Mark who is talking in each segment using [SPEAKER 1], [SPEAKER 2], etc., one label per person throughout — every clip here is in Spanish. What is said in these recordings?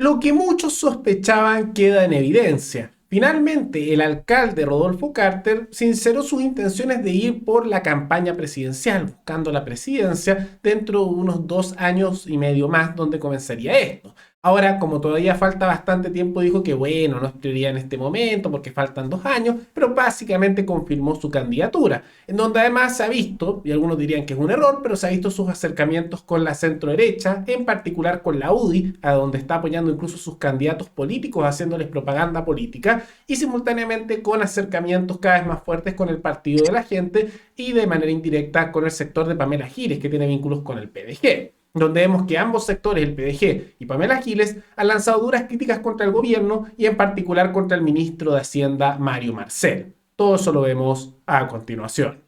[SPEAKER 1] Lo que muchos sospechaban queda en evidencia. Finalmente, el alcalde Rodolfo Carter sinceró sus intenciones de ir por la campaña presidencial, buscando la presidencia dentro de unos 2 años y medio más, donde comenzaría esto. Ahora, como todavía falta bastante tiempo, dijo que bueno, no es prioridad en este momento porque faltan 2 años, pero básicamente confirmó su candidatura, en donde además se ha visto, y algunos dirían que es un error, pero se ha visto sus acercamientos con la centro derecha, en particular con la UDI, a donde está apoyando incluso sus candidatos políticos, haciéndoles propaganda política, y simultáneamente con acercamientos cada vez más fuertes con el Partido de la Gente y de manera indirecta con el sector de Pamela Giles, que tiene vínculos con el PDG, donde vemos que ambos sectores, el PDG y Pamela Giles, han lanzado duras críticas contra el gobierno y en particular contra el ministro de Hacienda, Mario Marcel. Todo eso lo vemos a continuación.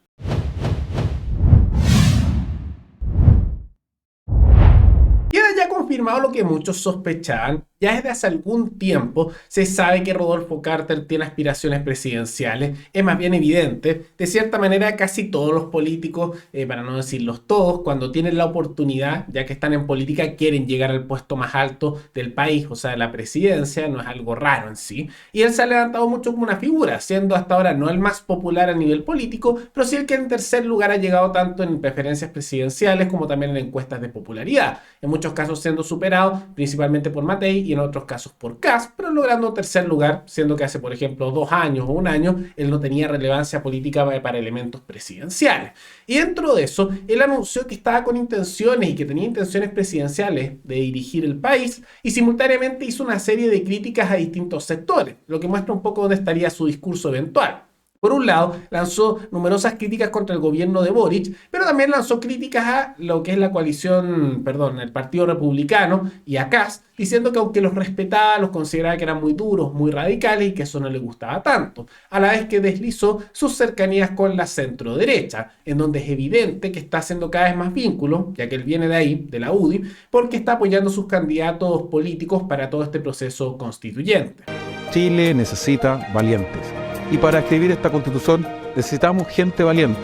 [SPEAKER 1] Queda ya confirmado lo que muchos sospechaban. Ya desde hace algún tiempo se sabe que Rodolfo Carter tiene aspiraciones presidenciales. Es más bien evidente. De cierta manera, casi todos los políticos, para no decirlos todos, cuando tienen la oportunidad, ya que están en política, quieren llegar al puesto más alto del país, o sea, la presidencia. No es algo raro en sí. Y él se ha levantado mucho como una figura, siendo hasta ahora no el más popular a nivel político, pero sí el que en tercer lugar ha llegado tanto en preferencias presidenciales como también en encuestas de popularidad. En muchos casos siendo superado principalmente por Matei y en otros casos por Kast, pero logrando un tercer lugar, siendo que hace, por ejemplo, 2 años o un año, él no tenía relevancia política para elementos presidenciales. Y dentro de eso, él anunció que estaba con intenciones y que tenía intenciones presidenciales de dirigir el país y simultáneamente hizo una serie de críticas a distintos sectores, lo que muestra un poco dónde estaría su discurso eventual. Por un lado, lanzó numerosas críticas contra el gobierno de Boric, pero también lanzó críticas a lo que es la coalición, perdón, el Partido Republicano y a Kast, diciendo que aunque los respetaba, los consideraba que eran muy duros, muy radicales y que eso no le gustaba tanto, a la vez que deslizó sus cercanías con la centro derecha, en donde es evidente que está haciendo cada vez más vínculos, ya que él viene de ahí, de la UDI, porque está apoyando a sus candidatos políticos para todo este proceso constituyente.
[SPEAKER 2] Chile necesita valientes. Y para escribir esta constitución necesitamos gente valiente,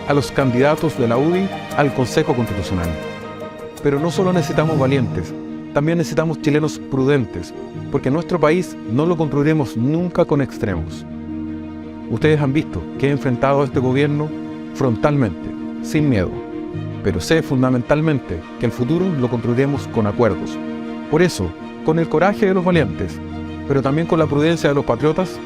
[SPEAKER 2] a los candidatos de la UDI al Consejo Constitucional. Pero no solo necesitamos valientes, también necesitamos chilenos prudentes, porque nuestro país no lo construiremos nunca con extremos. Ustedes han visto que he enfrentado a este gobierno frontalmente, sin miedo, pero sé fundamentalmente que el futuro lo construiremos con acuerdos. Por eso, con el coraje de los valientes, pero también con la prudencia de los patriotas,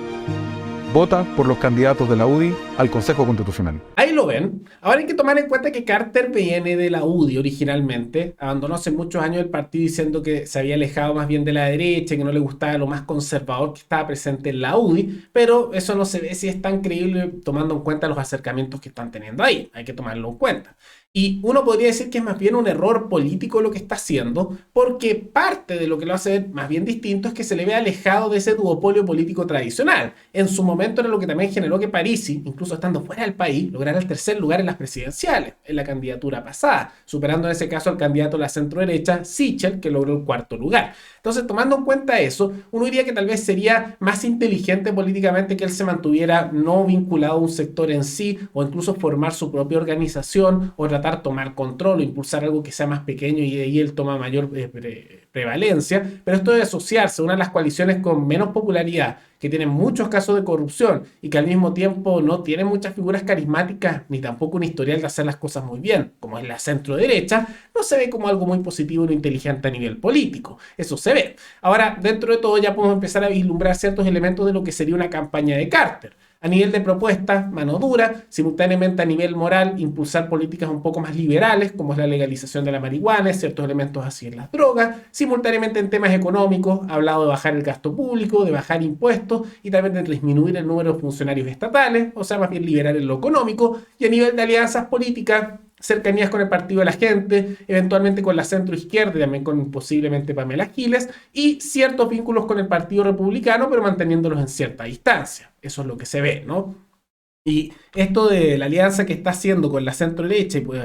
[SPEAKER 2] vota por los candidatos de la UDI al Consejo Constitucional.
[SPEAKER 1] Ahí lo ven. Ahora hay que tomar en cuenta que Carter viene de la UDI originalmente. Abandonó hace muchos años el partido diciendo que se había alejado más bien de la derecha, que no le gustaba lo más conservador que estaba presente en la UDI, pero eso no se ve si es tan creíble tomando en cuenta los acercamientos que están teniendo ahí. Hay que tomarlo en cuenta. Y uno podría decir que es más bien un error político lo que está haciendo, porque parte de lo que lo hace más bien distinto es que se le ve alejado de ese duopolio político tradicional. En su momento era lo que también generó que Parisi, incluso estando fuera del país, lograra el tercer lugar en las presidenciales, en la candidatura pasada, superando en ese caso al candidato de la centro-derecha, Sichel, que logró el cuarto lugar. Entonces, tomando en cuenta eso, uno diría que tal vez sería más inteligente políticamente que él se mantuviera no vinculado a un sector en sí, o incluso formar su propia organización, o tratar de tomar control o impulsar algo que sea más pequeño y de ahí él toma mayor prevalencia. Pero esto de asociarse a una de las coaliciones con menos popularidad, que tienen muchos casos de corrupción y que al mismo tiempo no tienen muchas figuras carismáticas ni tampoco un historial de hacer las cosas muy bien, como es la centro derecha, no se ve como algo muy positivo ni inteligente a nivel político. Eso se ve. Ahora, dentro de todo ya podemos empezar a vislumbrar ciertos elementos de lo que sería una campaña de Carter. A nivel de propuestas, mano dura, simultáneamente a nivel moral, impulsar políticas un poco más liberales, como es la legalización de la marihuana, ciertos elementos así en las drogas, simultáneamente en temas económicos, ha hablado de bajar el gasto público, de bajar impuestos y también de disminuir el número de funcionarios estatales, o sea, más bien liberar en lo económico, y a nivel de alianzas políticas, cercanías con el Partido de la Gente, eventualmente con la centro izquierda y también con posiblemente Pamela Giles, y ciertos vínculos con el Partido Republicano, pero manteniéndolos en cierta distancia. Eso es lo que se ve, ¿no? Y esto de la alianza que está haciendo con la centro derecha y pues,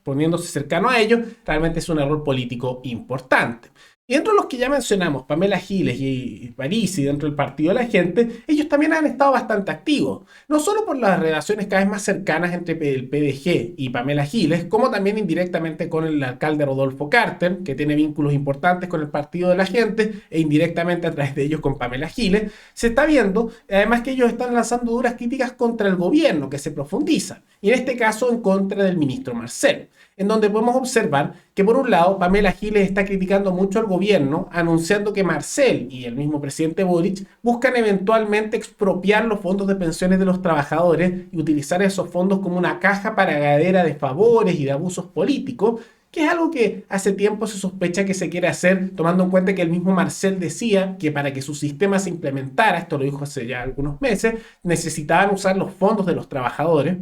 [SPEAKER 1] poniéndose cercano a ellos, realmente es un error político importante. Y dentro de los que ya mencionamos, Pamela Giles y Parisi, dentro del Partido de la Gente, ellos también han estado bastante activos. No solo por las relaciones cada vez más cercanas entre el PDG y Pamela Giles, como también indirectamente con el alcalde Rodolfo Carter, que tiene vínculos importantes con el Partido de la Gente, e indirectamente a través de ellos con Pamela Giles. Se está viendo, además, que ellos están lanzando duras críticas contra el gobierno, que se profundizan, y en este caso en contra del ministro Marcel, en donde podemos observar que por un lado Pamela Giles está criticando mucho al gobierno, anunciando que Marcel y el mismo presidente Boric buscan eventualmente expropiar los fondos de pensiones de los trabajadores y utilizar esos fondos como una caja pagadera de favores y de abusos políticos, que es algo que hace tiempo se sospecha que se quiere hacer, tomando en cuenta que el mismo Marcel decía que para que su sistema se implementara, esto lo dijo hace ya algunos meses, necesitaban usar los fondos de los trabajadores.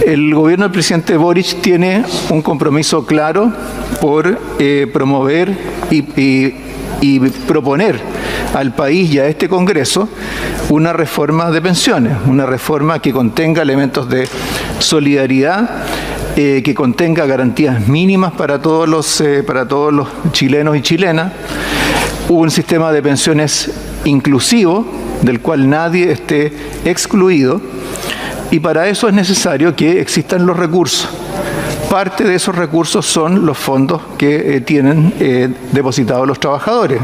[SPEAKER 3] El gobierno del presidente Boric tiene un compromiso claro por promover y proponer al país y a este Congreso una reforma de pensiones, una reforma que contenga elementos de solidaridad, que contenga garantías mínimas para todos los chilenos y chilenas, un sistema de pensiones inclusivo, del cual nadie esté excluido, y para eso es necesario que existan los recursos. Parte de esos recursos son los fondos que tienen depositados los trabajadores.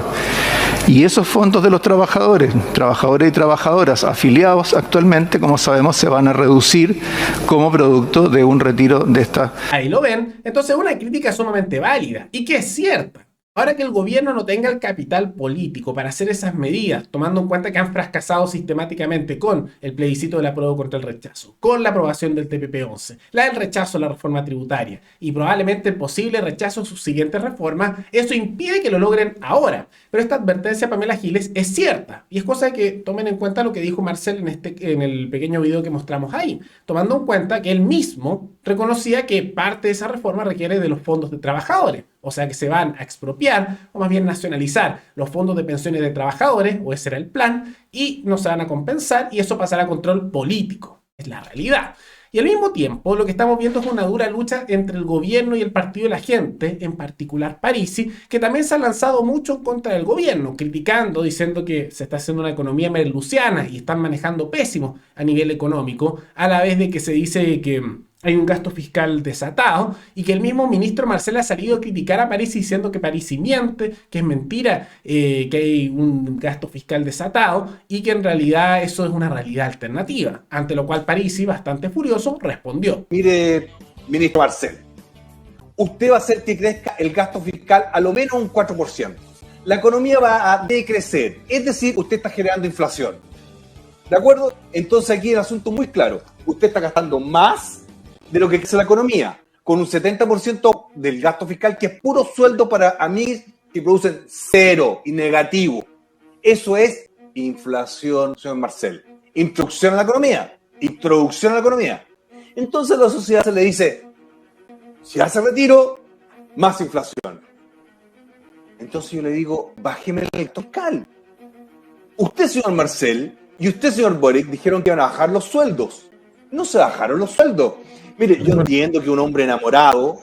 [SPEAKER 3] Y esos fondos de los trabajadores y trabajadoras afiliados actualmente, como sabemos, se van a reducir como producto de un retiro de esta.
[SPEAKER 1] Ahí lo ven. Entonces, una crítica sumamente válida y que es cierta. Ahora que el gobierno no tenga el capital político para hacer esas medidas, tomando en cuenta que han fracasado sistemáticamente con el plebiscito del apruebo contra el rechazo, con la aprobación del TPP-11, la del rechazo a la reforma tributaria y probablemente el posible rechazo a sus siguientes reformas, eso impide que lo logren ahora. Pero esta advertencia a Pamela Giles es cierta y es cosa de que tomen en cuenta lo que dijo Marcel en el pequeño video que mostramos ahí, tomando en cuenta que él mismo reconocía que parte de esa reforma requiere de los fondos de trabajadores. O sea que se van a expropiar, o más bien nacionalizar, los fondos de pensiones de trabajadores, o ese era el plan, y no se van a compensar, y eso pasará a control político. Es la realidad. Y al mismo tiempo, lo que estamos viendo es una dura lucha entre el gobierno y el Partido de la Gente, en particular Parisi, que también se ha lanzado mucho en contra del gobierno, criticando, diciendo que se está haciendo una economía merluciana y están manejando pésimo a nivel económico, a la vez de que se dice que hay un gasto fiscal desatado y que el mismo ministro Marcel ha salido a criticar a Parisi diciendo que Parisi miente, que es mentira, que hay un gasto fiscal desatado y que en realidad eso es una realidad alternativa. Ante lo cual Parisi, bastante furioso, respondió.
[SPEAKER 4] Mire, ministro Marcel, usted va a hacer que crezca el gasto fiscal a lo menos un 4%. La economía va a decrecer, es decir, usted está generando inflación. ¿De acuerdo? Entonces aquí el asunto es muy claro. Usted está gastando más de lo que crece la economía, con un 70% del gasto fiscal que es puro sueldo para amigos que producen cero y negativo. Eso es inflación, señor Marcel. Introducción a la economía. Introducción a la economía. Entonces a la sociedad se le dice, si hace retiro, más inflación. Entonces yo le digo, bájeme el gasto fiscal. Usted, señor Marcel, y usted, señor Boric, dijeron que iban a bajar los sueldos. No se bajaron los sueldos. Mire, yo entiendo que un hombre enamorado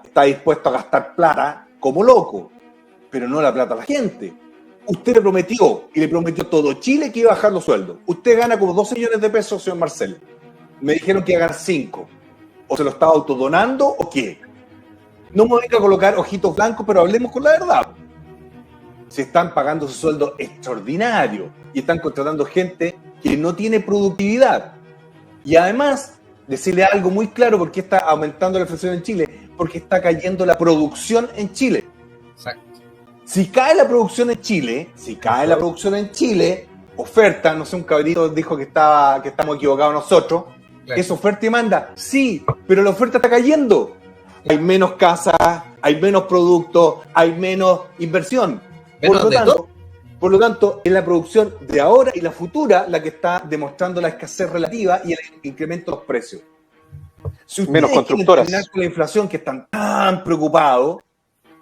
[SPEAKER 4] está dispuesto a gastar plata como loco, pero no la plata a la gente. Usted le prometió, y le prometió a todo Chile que iba a bajar los sueldos. Usted gana como 12 millones de pesos, señor Marcel. Me dijeron que iba a ganar 5. ¿O se lo estaba autodonando o qué? No me venga a colocar ojitos blancos, pero hablemos con la verdad. Se están pagando su sueldo extraordinario y están contratando gente que no tiene productividad. Y además, decirle algo muy claro, porque está aumentando la inflación en Chile, porque está cayendo la producción en Chile.
[SPEAKER 5] Exacto.
[SPEAKER 4] Si cae la producción en Chile, oferta, no sé, un cabrito dijo que estamos equivocados nosotros,
[SPEAKER 5] Claro.
[SPEAKER 4] ¿es oferta y demanda? Sí, pero la oferta está cayendo. Hay menos casas, hay menos productos, hay menos inversión. Por lo tanto, es la producción de ahora y la futura la que está demostrando la escasez relativa y el incremento de los precios. Si ustedes
[SPEAKER 3] Menos constructoras.
[SPEAKER 4] quieren terminar con la inflación, que están tan preocupados,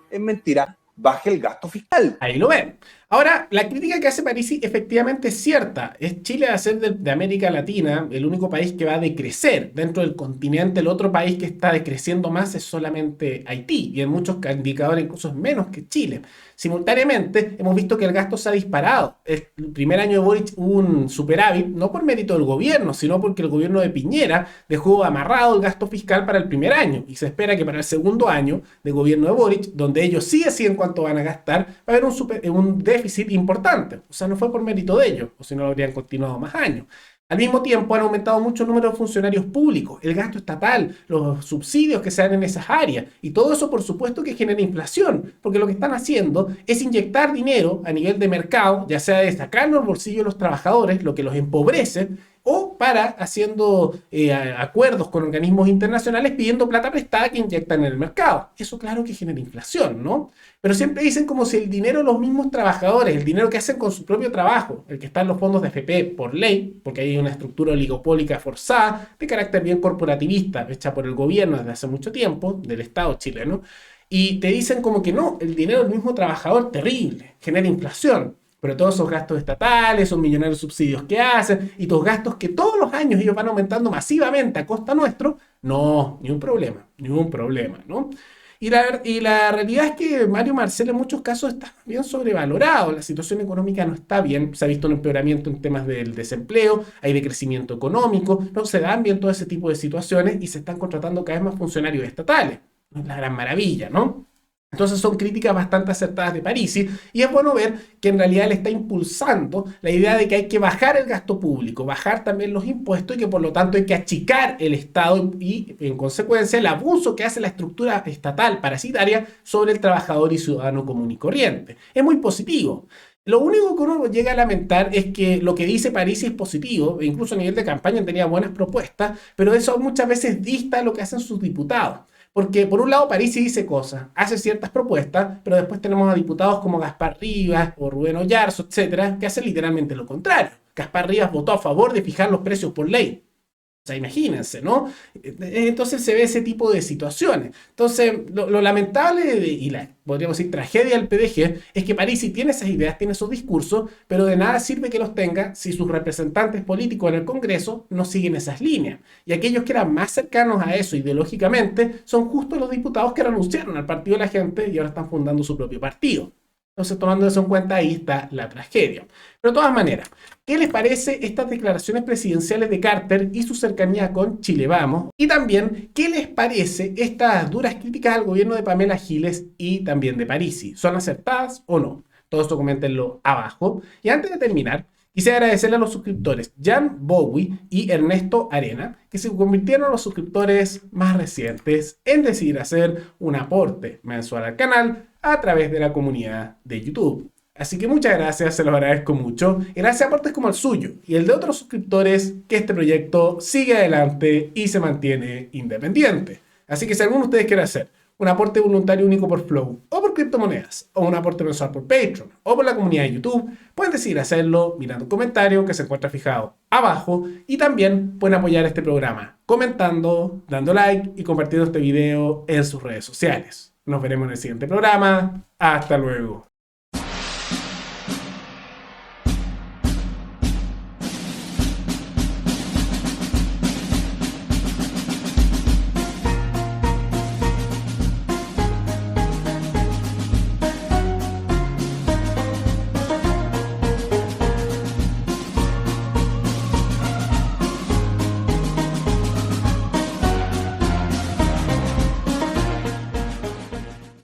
[SPEAKER 4] es mentira. baje el gasto fiscal.
[SPEAKER 1] Ahí lo ven. Ahora, la crítica que hace Parisi efectivamente es cierta. Chile va a ser de América Latina el único país que va a decrecer. Dentro del continente, el otro país que está decreciendo más es solamente Haití. Y en muchos indicadores incluso es menos que Chile. Simultáneamente, hemos visto que el gasto se ha disparado. El primer año de Boric hubo un superávit, no por mérito del gobierno, sino porque el gobierno de Piñera dejó amarrado el gasto fiscal para el primer año. Y se espera que para el segundo año de gobierno de Boric, donde ellos sí deciden cuánto van a gastar, va a haber un déficit importante. O sea, no fue por mérito de ellos, o si no lo habrían continuado más años. Al mismo tiempo han aumentado mucho el número de funcionarios públicos, el gasto estatal, los subsidios que se dan en esas áreas, y todo eso por supuesto que genera inflación, porque lo que están haciendo es inyectar dinero a nivel de mercado, ya sea de sacarlo del bolsillo de los trabajadores, lo que los empobrece, o para haciendo acuerdos con organismos internacionales pidiendo plata prestada que inyectan en el mercado. Eso claro que genera inflación, ¿no? Pero siempre dicen como si el dinero de los mismos trabajadores, el dinero que hacen con su propio trabajo, el que está en los fondos de AFP por ley, porque hay una estructura oligopólica forzada, de carácter bien corporativista, hecha por el gobierno desde hace mucho tiempo, del Estado chileno, y te dicen como que no, el dinero del mismo trabajador, terrible, genera inflación. Pero todos esos gastos estatales, esos millonarios subsidios que hacen y todos gastos que todos los años ellos van aumentando masivamente a costa nuestro, no, ni un problema, ¿no? Y la realidad es que Mario Marcel en muchos casos está bien sobrevalorado, la situación económica no está bien, se ha visto un empeoramiento en temas del desempleo, hay decrecimiento económico, no se dan bien todo ese tipo de situaciones y se están contratando cada vez más funcionarios estatales. No es la gran maravilla, ¿no? Entonces son críticas bastante acertadas de Parisi y es bueno ver que en realidad le está impulsando la idea de que hay que bajar el gasto público, bajar también los impuestos y que por lo tanto hay que achicar el Estado y en consecuencia el abuso que hace la estructura estatal parasitaria sobre el trabajador y ciudadano común y corriente. Es muy positivo. Lo único que uno llega a lamentar es que lo que dice Parisi es positivo, e incluso a nivel de campaña tenía buenas propuestas, pero eso muchas veces dista de lo que hacen sus diputados. Porque por un lado Parisi dice cosas, hace ciertas propuestas, pero después tenemos a diputados como Gaspar Rivas o Rubén Oyarzo, etcétera, que hacen literalmente lo contrario. Gaspar Rivas votó a favor de fijar los precios por ley. O sea, imagínense, ¿no? Entonces se ve ese tipo de situaciones. Entonces, lo lamentable y la, podríamos decir, tragedia del PDG es que Parisi tiene esas ideas, tiene esos discursos, pero de nada sirve que los tenga si sus representantes políticos en el Congreso no siguen esas líneas. Y aquellos que eran más cercanos a eso ideológicamente son justo los diputados que renunciaron al Partido de la Gente y ahora están fundando su propio partido. Entonces, tomando eso en cuenta, ahí está la tragedia. Pero de todas maneras, ¿qué les parece estas declaraciones presidenciales de Carter y su cercanía con Chile Vamos? Y también, ¿qué les parece estas duras críticas al gobierno de Pamela Giles y también de Parisi? ¿Son acertadas o no? Todo esto coméntenlo abajo. Y antes de terminar, quisiera agradecerle a los suscriptores Jan Bowie y Ernesto Arena, que se convirtieron en los suscriptores más recientes en decidir hacer un aporte mensual al canal a través de la comunidad de YouTube. Así que muchas gracias, se los agradezco mucho. Y gracias a aportes como el suyo y el de otros suscriptores, que este proyecto sigue adelante y se mantiene independiente. Así que si alguno de ustedes quiere hacer un aporte voluntario único por Flow, o por criptomonedas, o un aporte mensual por Patreon, o por la comunidad de YouTube, pueden decidir hacerlo mirando un comentario que se encuentra fijado abajo, y también pueden apoyar este programa comentando, dando like y compartiendo este video en sus redes sociales. Nos veremos en el siguiente programa. Hasta luego.